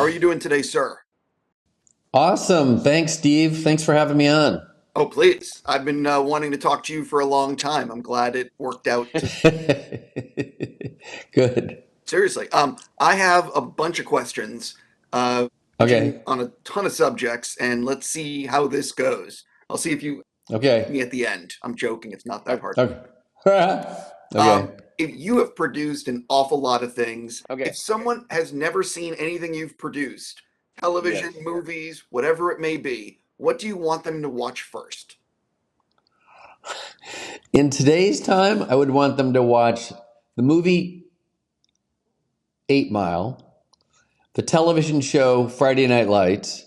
are you doing today, sir? Awesome. Thanks, Steve. Thanks for having me on. Oh, please. I've been wanting to talk to you for a long time. I'm glad it worked out. Good. Seriously. I have a bunch of questions, ranging Okay. on a ton of subjects, and let's see how this goes. I'll see if you Okay. me at the end. I'm joking. It's not that hard. Okay. Okay. If you have produced an awful lot of things, if Okay. someone has never seen anything you've produced, television, Yes. movies, whatever it may be, what do you want them to watch first? In today's time, I would want them to watch the movie 8 Mile, the television show Friday Night Lights,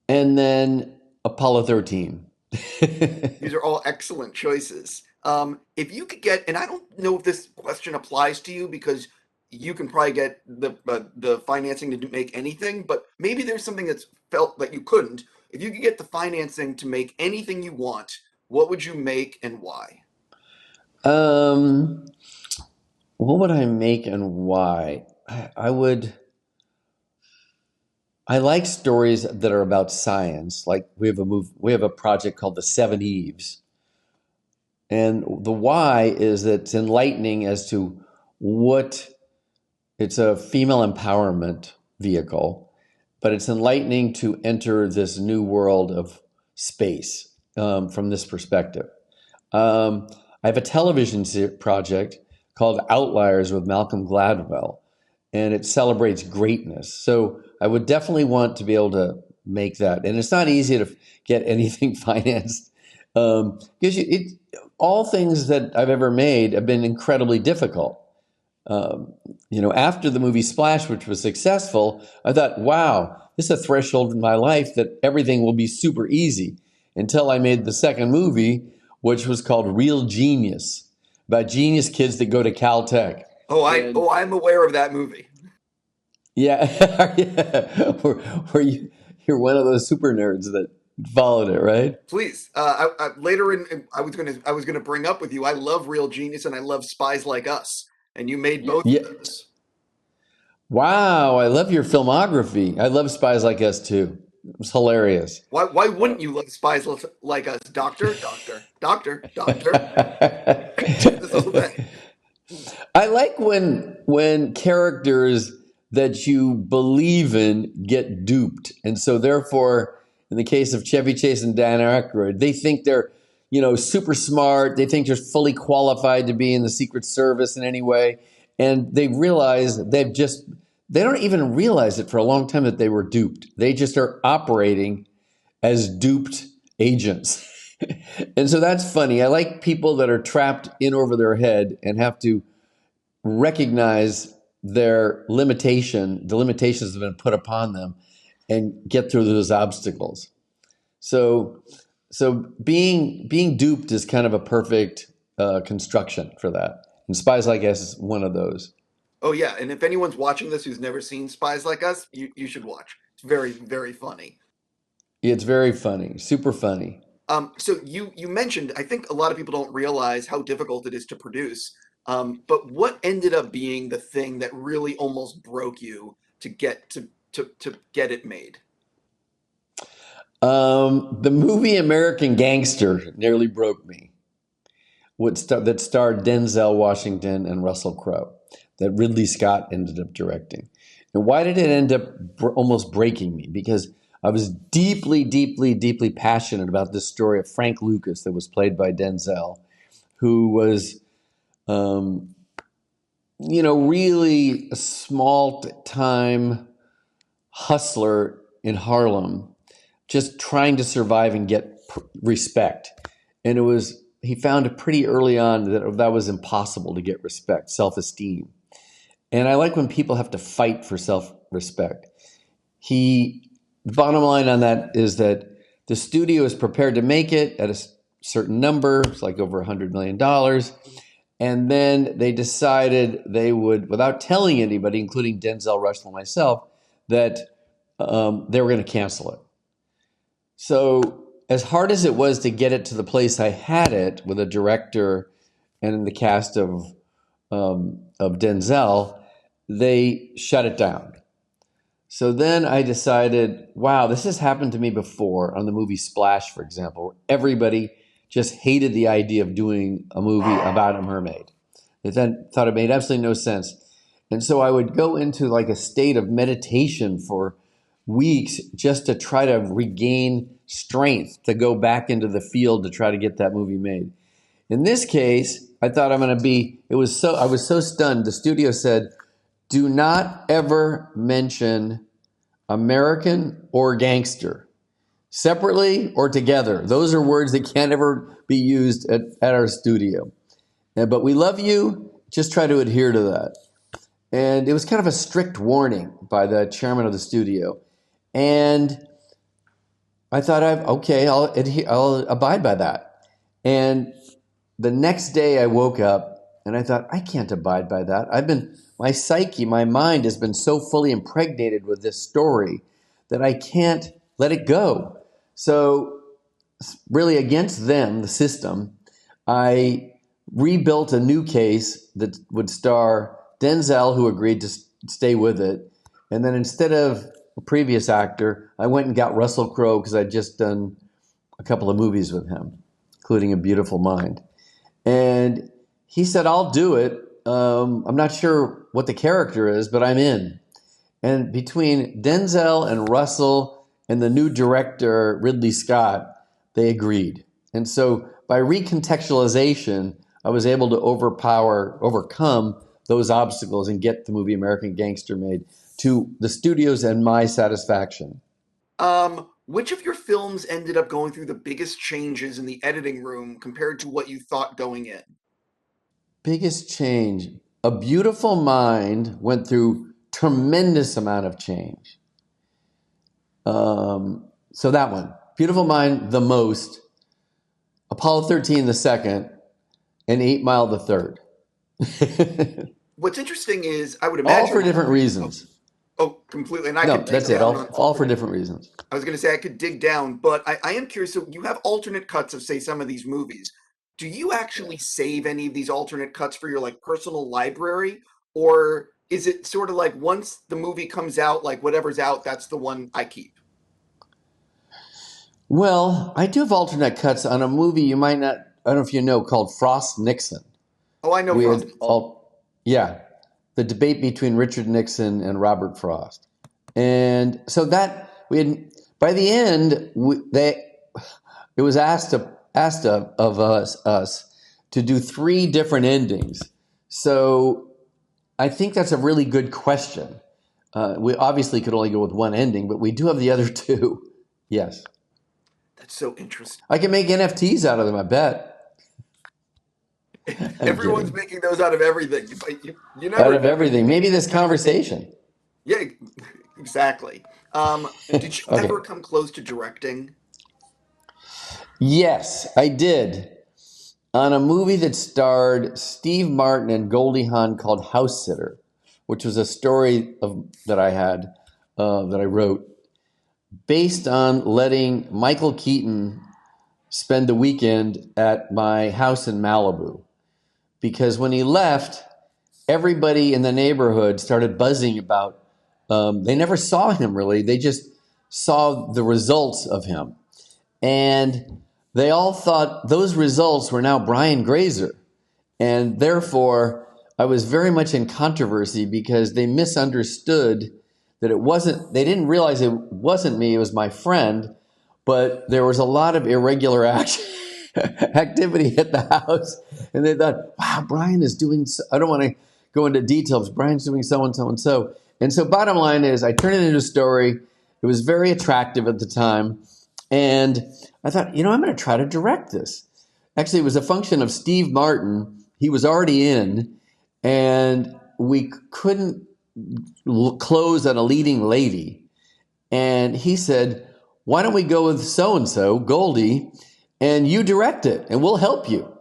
and then Apollo 13. These are all excellent choices. If you could get, and I don't know if this question applies to you because you can probably get the financing to make anything, but maybe there's something that's felt that you couldn't. If you could get the financing to make anything you want, what would you make and why? Um, what would I make and why? I would. I like stories that are about science. Like we have a project called the Seven Eves, and the why is that it's enlightening as to what it's a female empowerment vehicle, but it's enlightening to enter this new world of space from this perspective. I have a television project called Outliers with Malcolm Gladwell, and it celebrates greatness. So I would definitely want to be able to make that. And it's not easy to get anything financed because all things that I've ever made have been incredibly difficult. After the movie Splash, which was successful, I thought, wow, this is a threshold in my life that everything will be super easy until I made the second movie, which was called Real Genius, about genius kids that go to Caltech. I'm aware of that movie. Yeah, yeah. You're one of those super nerds that followed it, right? Please, later I was gonna bring up with you. I love Real Genius and I love Spies Like Us, and you made both of Yeah. those. Wow, I love your filmography. I love Spies Like Us too. It was hilarious. Why wouldn't you love Like Us, Doctor, Doctor, Doctor, Doctor? Do this all day. I like when characters that you believe in get duped, and so therefore, in the case of Chevy Chase and Dan Aykroyd, they think they're super smart. They think they're fully qualified to be in the Secret Service in any way, and they realize they don't even realize it for a long time that they were duped. They just are operating as duped agents. And so that's funny. I like people that are trapped in over their head and have to recognize the limitations that have been put upon them, and get through those obstacles. So, so being duped is kind of a perfect construction for that. And Spies Like Us is one of those. Oh yeah, and if anyone's watching this who's never seen Spies Like Us, you should watch. It's very very funny. It's very funny, super funny. So you mentioned, I think a lot of people don't realize how difficult it is to produce. But what ended up being the thing that really almost broke you to get it made? The movie American Gangster nearly broke me. That starred Denzel Washington and Russell Crowe, that Ridley Scott ended up directing. And why did it end up almost breaking me? Because I was deeply, deeply, deeply passionate about this story of Frank Lucas that was played by Denzel, who was, really a small time hustler in Harlem, just trying to survive and get respect. And he found it pretty early on that was impossible to get respect, self-esteem. And I like when people have to fight for self-respect. The bottom line on that is that the studio is prepared to make it at a certain number. It's like over $100 million. And then they decided they would, without telling anybody, including Denzel, Russell, and myself, that they were going to cancel it. So as hard as it was to get it to the place I had it with a director and in the cast of Denzel, they shut it down. So then I decided, wow, this has happened to me before on the movie Splash, for example, where everybody just hated the idea of doing a movie about a mermaid. They then thought it made absolutely no sense. And so I would go into like a state of meditation for weeks just to try to regain strength to go back into the field to try to get that movie made. In this case, I thought I was so stunned. The studio said, do not ever mention American or gangster, separately or together. Those are words that can't ever be used at our studio. But we love you. Just try to adhere to that. And it was kind of a strict warning by the chairman of the studio. And I thought, I'll abide by that. And the next day I woke up and I thought, I can't abide by that. My psyche, my mind has been so fully impregnated with this story that I can't let it go. So really against them, the system, I rebuilt a new case that would star Denzel, who agreed to stay with it. And then instead of a previous actor, I went and got Russell Crowe because I'd just done a couple of movies with him, including A Beautiful Mind. And he said, I'll do it. I'm not sure what the character is, but I'm in. And between Denzel and Russell and the new director, Ridley Scott, they agreed. And so by recontextualization, I was able to overcome those obstacles and get the movie American Gangster made to the studios and my satisfaction. Which of your films ended up going through the biggest changes in the editing room compared to what you thought going in? Biggest change. A Beautiful Mind went through tremendous amount of change. So that one. Beautiful Mind the most. Apollo 13 the second. And 8 Mile the third. What's interesting is I would imagine all for different reasons. Oh, completely. And I No, could dig that's it. down on All for different reasons. I was going to say I could dig down, but I am curious. So you have alternate cuts of, say, some of these movies. Do you actually save any of these alternate cuts for your like personal library, or is it sort of like once the movie comes out, like whatever's out, that's the one I keep? Well, I do have alternate cuts on a movie you might not, I don't know if you know, called Frost Nixon. Oh, I know We Frost. had yeah, the debate between Richard Nixon and Robert Frost. And so that we had, by the end, it was asked of us to do 3 different endings. So I think that's a really good question. We obviously could only go with one ending, but we do have the other 2. Yes. That's so interesting. I can make NFTs out of them, I bet. Everyone's making those out of everything. You never out of everything. Maybe this conversation. Yeah, exactly. Did you ever come close to directing? Yes, I did. On a movie that starred Steve Martin and Goldie Hawn called House Sitter, which was a story that I had, that I wrote, based on letting Michael Keaton spend the weekend at my house in Malibu. Because when he left, everybody in the neighborhood started buzzing about, they never saw him really, they just saw the results of him. And they all thought those results were now Brian Grazer. And therefore, I was very much in controversy because they misunderstood that it wasn't, they didn't realize it wasn't me, it was my friend, but there was a lot of irregular activity at the house. And they thought, wow, Brian is doing, I don't want to go into details, Brian's doing so and so and so. And so bottom line is I turned it into a story. It was very attractive at the time. And I thought, I'm going to try to direct this. Actually, it was a function of Steve Martin. He was already in, and we couldn't close on a leading lady. And he said, why don't we go with so-and-so, Goldie, and you direct it, and we'll help you.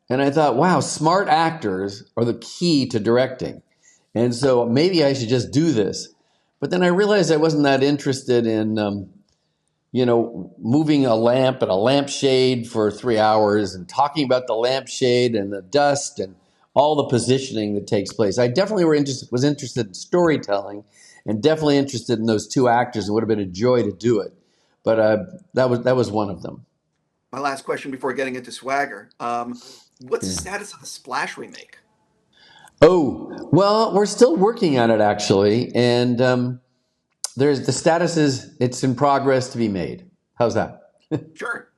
And I thought, wow, smart actors are the key to directing. And so maybe I should just do this. But then I realized I wasn't that interested in, moving a lamp and a lampshade for 3 hours and talking about the lampshade and the dust and all the positioning that takes place. I definitely was interested in storytelling. and definitely interested in those two actors. It would have been a joy to do it, but that was one of them. My last question before getting into Swagger. What's the Yeah. status of the Splash remake? Oh, well, we're still working on it actually, and there's the status is it's in progress to be made. How's that? Sure.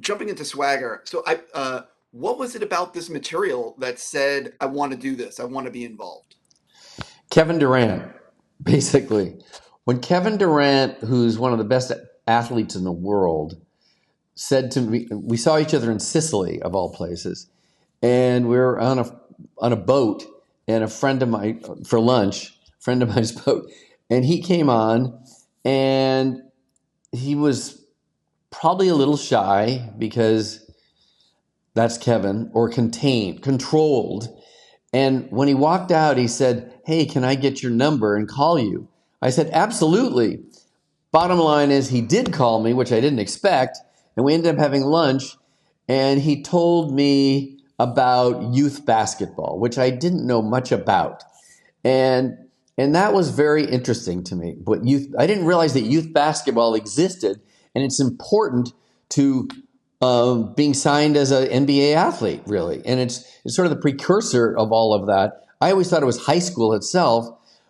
Jumping into Swagger. What was it about this material that said, I want to do this, I want to be involved? Kevin Durant, basically. When Kevin Durant, who's one of the best athletes in the world, said to me, we saw each other in Sicily, of all places, and we were on a boat, and a friend of mine for lunch, friend of mine's boat, and he came on, and he was probably a little shy because that's Kevin, or controlled. And when he walked out, he said, "Hey, can I get your number and call you?" I said, "Absolutely." Bottom line is he did call me, which I didn't expect, and we ended up having lunch, and he told me about youth basketball, which I didn't know much about. And and that was very interesting to me. But I didn't realize that youth basketball existed, and it's important to being signed as an NBA athlete, really. And it's sort of the precursor of all of that. I always thought it was high school itself,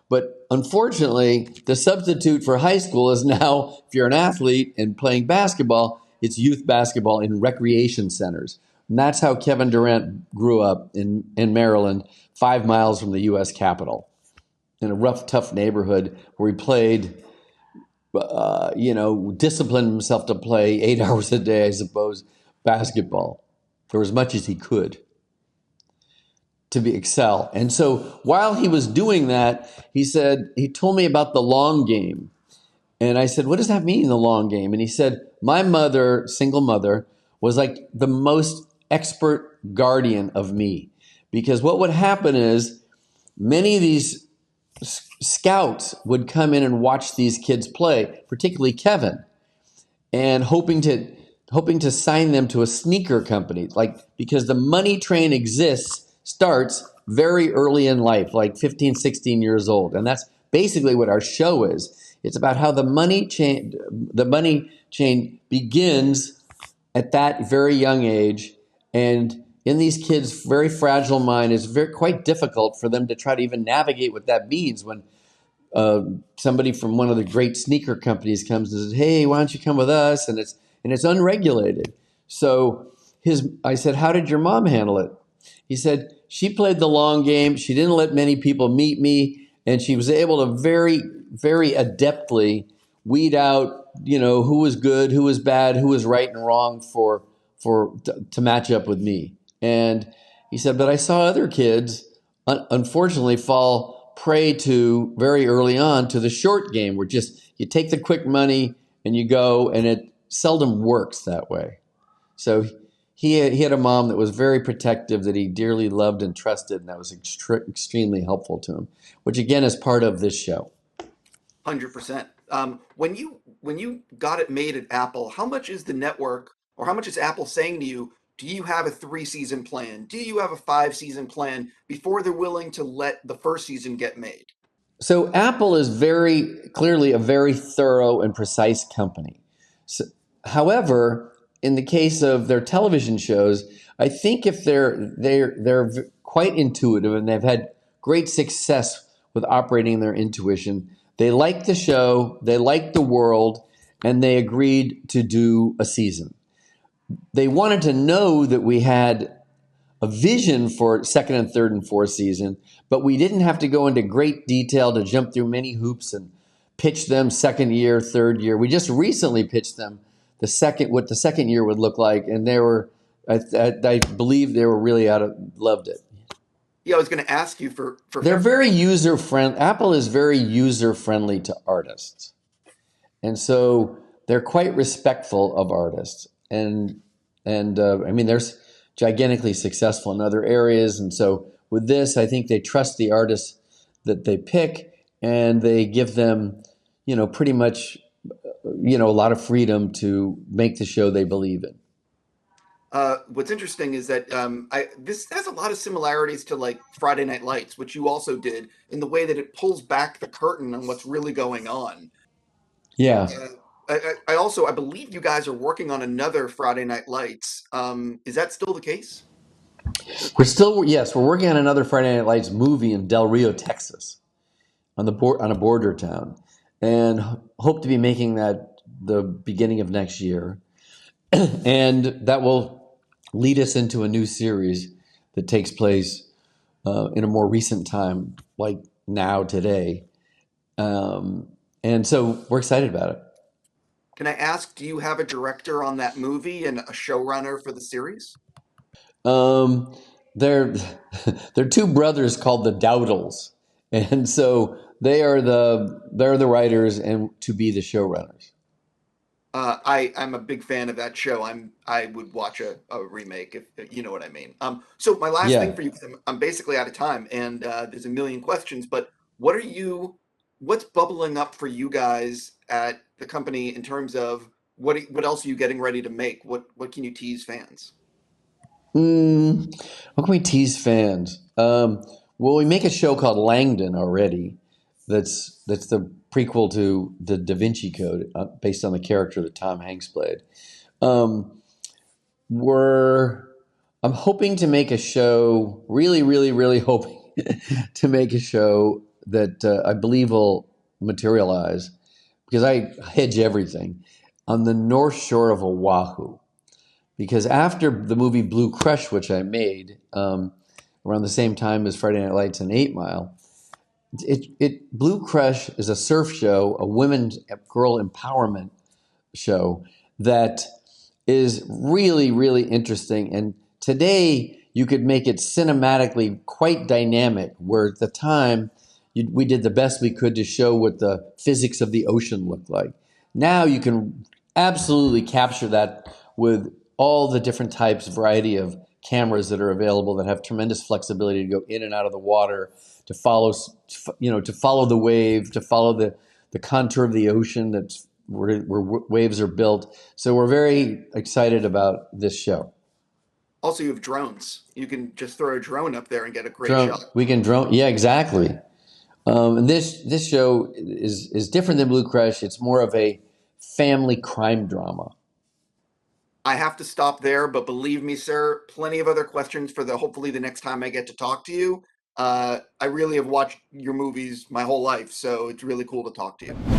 but unfortunately, the substitute for high school is now, if you're an athlete and playing basketball, it's youth basketball in recreation centers. And that's how Kevin Durant grew up in Maryland, 5 miles from the U.S. Capitol, in a rough, tough neighborhood where he played, disciplined himself to play 8 hours a day, I suppose, basketball, or as much as he could to excel. And so while he was doing that, he told me about the long game. And I said, "What does that mean, the long game?" And he said, "My mother, single mother, was like the most expert guardian of me. Because what would happen is many of these scouts would come in and watch these kids play, particularly Kevin, and hoping to sign them to a sneaker company, like because the money train starts very early in life, like 15, 16 years old. And that's basically what our show is. It's about how the money chain begins at that very young age. And in these kids' very fragile mind, it's quite difficult for them to try to even navigate what that means when somebody from one of the great sneaker companies comes and says, "Hey, why don't you come with us?" And it's unregulated. So I said, "How did your mom handle it?" He said, "She played the long game. She didn't let many people meet me, and she was able to very, very adeptly weed out, who was good, who was bad, who was right and wrong to match up with me." And he said, "But I saw other kids, unfortunately, fall prey to very early on to the short game, where just you take the quick money and you go, and it seldom works that way." So he had a mom that was very protective, that he dearly loved and trusted, and that was extremely helpful to him, which again is part of this show. 100%. When you got it made at Apple, how much is the network, or how much is Apple saying to you, do you have a 3-season plan? Do you have a 5-season plan before they're willing to let the first season get made? So Apple is very clearly a very thorough and precise company. So, however, in the case of their television shows, I think if they're quite intuitive and they've had great success with operating their intuition. They liked the show, they liked the world, and they agreed to do a season. They wanted to know that we had a vision for second and third and fourth season, but we didn't have to go into great detail to jump through many hoops and pitch them second year, third year. We just recently pitched them what the second year would look like, and I believe they were really loved it. Yeah, I was going to ask you for They're very user friendly. Apple is very user friendly to artists, and so they're quite respectful of artists. And I mean, they're gigantically successful in other areas, and so with this, I think they trust the artists that they pick, and they give them, pretty much, a lot of freedom to make the show they believe in. What's interesting is that this has a lot of similarities to like Friday Night Lights, which you also did, in the way that it pulls back the curtain on what's really going on. Yeah. Uh, I believe you guys are working on another Friday Night Lights. Is that still the case? Yes, we're working on another Friday Night Lights movie in Del Rio, Texas, on a border town, and hope to be making that the beginning of next year, and that will lead us into a new series that takes place in a more recent time, like now today, and so we're excited about it. Can I ask, do you have a director on that movie and a showrunner for the series? Um, they're they're two brothers called the Dowdles, and so they're the writers and to be the showrunners. I'm a big fan of that show. I would watch a remake if you know what I mean. So my last thing Yeah. for you, 'cause I'm basically out of time, and there's a million questions. But what are you, what's bubbling up for you guys at the company in terms of what else are you getting ready to make? What can you tease fans? What can we tease fans? Well, we make a show called Langdon already. That's the prequel to the Da Vinci Code, based on the character that Tom Hanks played. Um, we're I'm hoping to make a show. Really, really, really hoping to make a show that I believe will materialize because I hedge everything on the North Shore of Oahu. Because after the movie Blue Crush, which I made around the same time as Friday Night Lights and 8 Mile, Blue Crush is a surf show, a women's girl empowerment show that is really, really interesting. And today you could make it cinematically quite dynamic, where at the time we did the best we could to show what the physics of the ocean looked like. Now you can absolutely capture that with all the different types, variety of cameras that are available that have tremendous flexibility to go in and out of the water, to follow, to follow the wave, to follow the contour of the ocean that's where waves are built. So we're very excited about this show. Also, you have drones. You can just throw a drone up there and get a great Drone, shot. we can drone. Yeah, exactly. And this show is different than Blue Crush. It's more of a family crime drama. I have to stop there, but believe me, sir, plenty of other questions for the hopefully the next time I get to talk to you. I really have watched your movies my whole life, so it's really cool to talk to you.